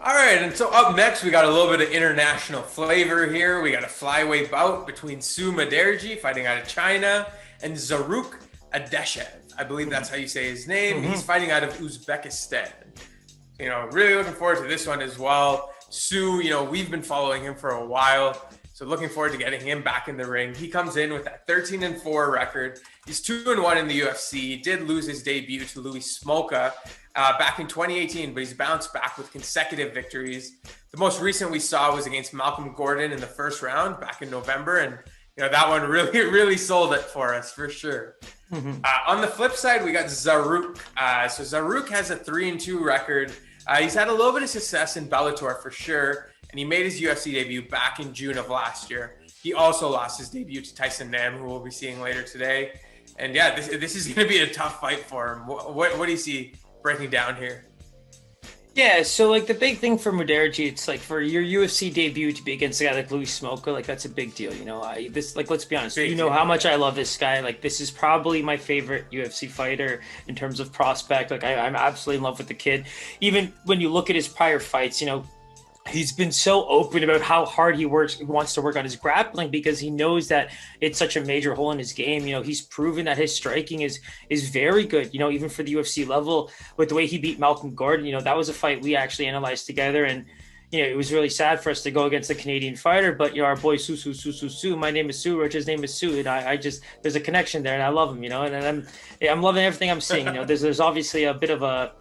All right, and so up next, we got a little bit of international flavor here. We got a flyweight bout between Mudaerji fighting out of China and Zarrukh Adashev. I believe that's how you say his name. He's fighting out of Uzbekistan. Really looking forward to this one as well. We've been following him for a while. So looking forward to getting him back in the ring. He comes in with that 13-4 record. He's 2-1 in the UFC. He did lose his debut to Louis Smolka back in 2018, but he's bounced back with consecutive victories. The most recent we saw was against Malcolm Gordon in the first round back in November, and that one really sold it for us for sure. On the flip side, we got Zarrukh. So Zarrukh has a 3-2 record. He's had a little bit of success in Bellator for sure, and he made his UFC debut back in June of last year. He also lost his debut to Tyson, who we'll be seeing later today. And yeah, this is going to be a tough fight for him. What do you see breaking down here? Yeah, so like the big thing for Mudaerji, it's like for your UFC debut to be against a guy like Louis Smolka, like that's a big deal. Let's be honest, how much I love this guy. Like this is probably my favorite UFC fighter in terms of prospect. Like I'm absolutely in love with the kid. Even when you look at his prior fights, he's been so open about how hard he wants to work on his grappling because he knows that it's such a major hole in his game. He's proven that his striking is very good, even for the UFC level with the way he beat Malcolm Gordon. That was a fight we actually analyzed together, and it was really sad for us to go against a Canadian fighter, but our boy Sue, my name is Sue, Rich's name is Sue, and I just, there's a connection there, and I love him, and I'm loving everything I'm seeing. There's obviously a bit of a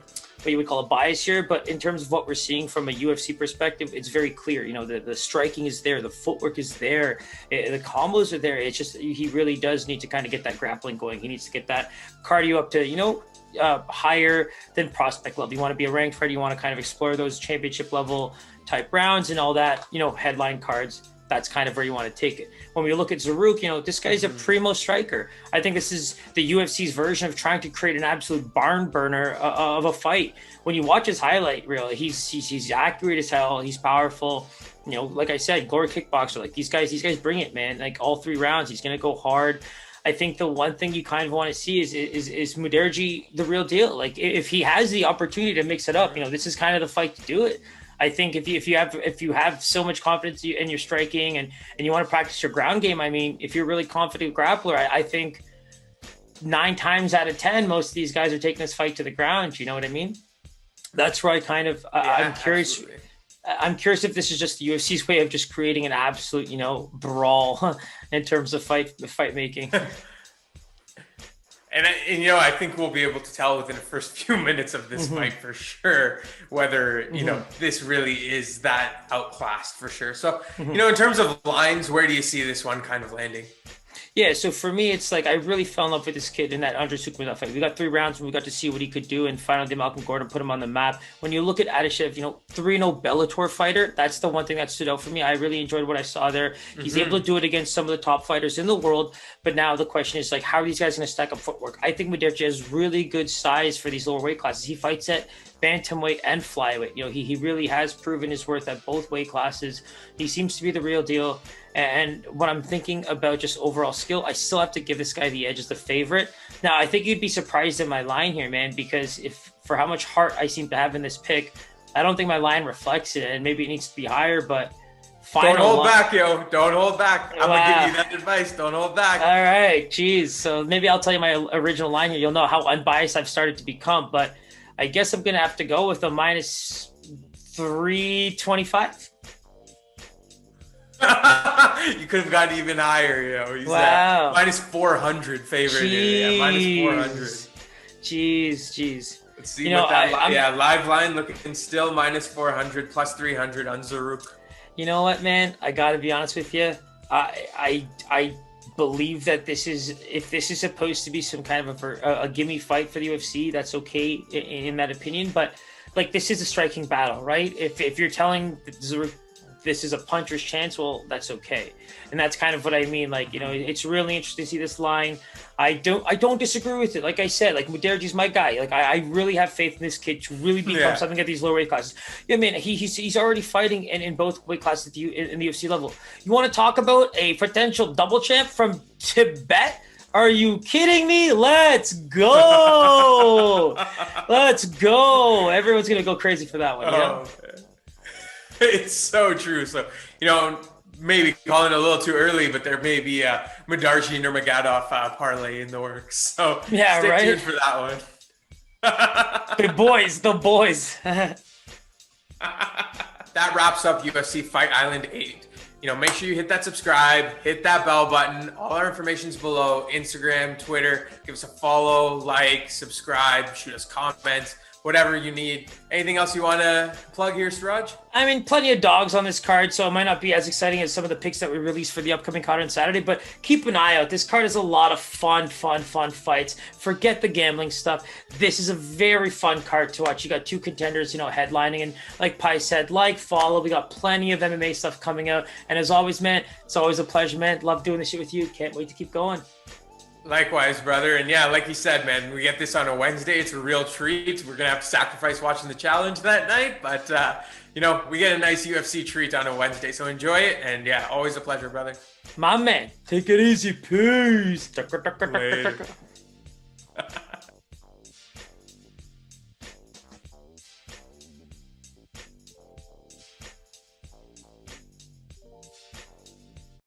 what you would call a bias here, but in terms of what we're seeing from a UFC perspective, it's very clear. The striking is there, the footwork is there, the combos are there. It's just he really does need to kind of get that grappling going. He needs to get that cardio up to higher than prospect level. You want to be a ranked fighter, you want to kind of explore those championship level type rounds and all that, headline cards. That's kind of where you want to take it. When we look at Zarrukh, this guy's a primo striker. I think this is the UFC's version of trying to create an absolute barn burner of a fight. When you watch his highlight reel, he's accurate as hell. He's powerful. Like I said, glory kickboxer. Like these guys bring it, man. Like all 3 rounds, he's gonna go hard. I think the one thing you kind of want to see is Mudaerji the real deal. Like if he has the opportunity to mix it up, this is kind of the fight to do it. I think if you have so much confidence in your striking and you want to practice your ground game, I mean, if you're a really confident grappler, I think 9 times out of 10, most of these guys are taking this fight to the ground. You know what I mean? That's where I kind of I'm curious. Absolutely. I'm curious if this is just the UFC's way of just creating an absolute, brawl in terms of fight making. And I think we'll be able to tell within the first few minutes of this fight for sure whether this really is that outclassed for sure. So in terms of lines, where do you see this one kind of landing? Yeah, so for me, it's like I really fell in love with this kid in that Nurmagomedov fight. We got 3 rounds and we got to see what he could do, and finally Malcolm Gordon put him on the map. When you look at Adashev, 3-0 Bellator fighter, that's the one thing that stood out for me. I really enjoyed what I saw there. He's able to do it against some of the top fighters in the world, but now the question is, like, how are these guys going to stack up footwork? I think Mudaerji has really good size for these lower weight classes. He fights at bantamweight and flyweight. He really has proven his worth at both weight classes. He seems to be the real deal. And when I'm thinking about just overall skill, I still have to give this guy the edge as the favorite. Now, I think you'd be surprised at my line here, man, because for how much heart I seem to have in this pick, I don't think my line reflects it, and maybe it needs to be higher, but don't hold back, yo. Don't hold back. I'm going to give you that advice. Don't hold back. All right. Geez. So maybe I'll tell you my original line here. You'll know how unbiased I've started to become, but I guess I'm going to have to go with a minus 325. You could have gotten even higher, He's wow. Minus 400 favorite. Yeah, minus 400. Jeez. Let's see what that. Live line looking still minus 400 plus 300 on Zarrukh. You know what, man? I got to be honest with you. I believe that if this is supposed to be some kind of a gimme fight for the UFC, that's okay in that opinion. But like, this is a striking battle, right? If you're telling Zarrukh this is a puncher's chance, well, that's okay. And that's kind of what I mean. Like, it's really interesting to see this line. I don't disagree with it. Like I said, like Mudaerji's my guy. Like I really have faith in this kid to really become something at these lower weight classes. Yeah, man, he's already fighting in both weight classes in the UFC level. You want to talk about a potential double champ from Tibet? Are you kidding me? Let's go. Let's go. Everyone's going to go crazy for that one. Okay. It's so true. So, maybe calling it a little too early, but there may be a Mudaerji-Nurmagomedov parlay in the works. So yeah, stay right? tuned for that one. The boys. That wraps up UFC Fight Island 8. Make sure you hit that subscribe, hit that bell button. All our information's below. Instagram, Twitter. Give us a follow, like, subscribe, shoot us comments, whatever you need. Anything else you want to plug here, Suraj? I mean, plenty of dogs on this card, so it might not be as exciting as some of the picks that we released for the upcoming card on Saturday, but keep an eye out. This card is a lot of fun fights. Forget the gambling stuff. This is a very fun card to watch. You got two contenders, headlining, and like Pi said, follow. We got plenty of MMA stuff coming out, and as always, man, it's always a pleasure, man. Love doing this shit with you. Can't wait to keep going. Likewise, brother. And yeah, like you said, man, we get this on a Wednesday. It's a real treat. We're going to have to sacrifice watching the challenge that night. But, we get a nice UFC treat on a Wednesday. So enjoy it. And yeah, always a pleasure, brother. My man, take it easy. Peace. Later.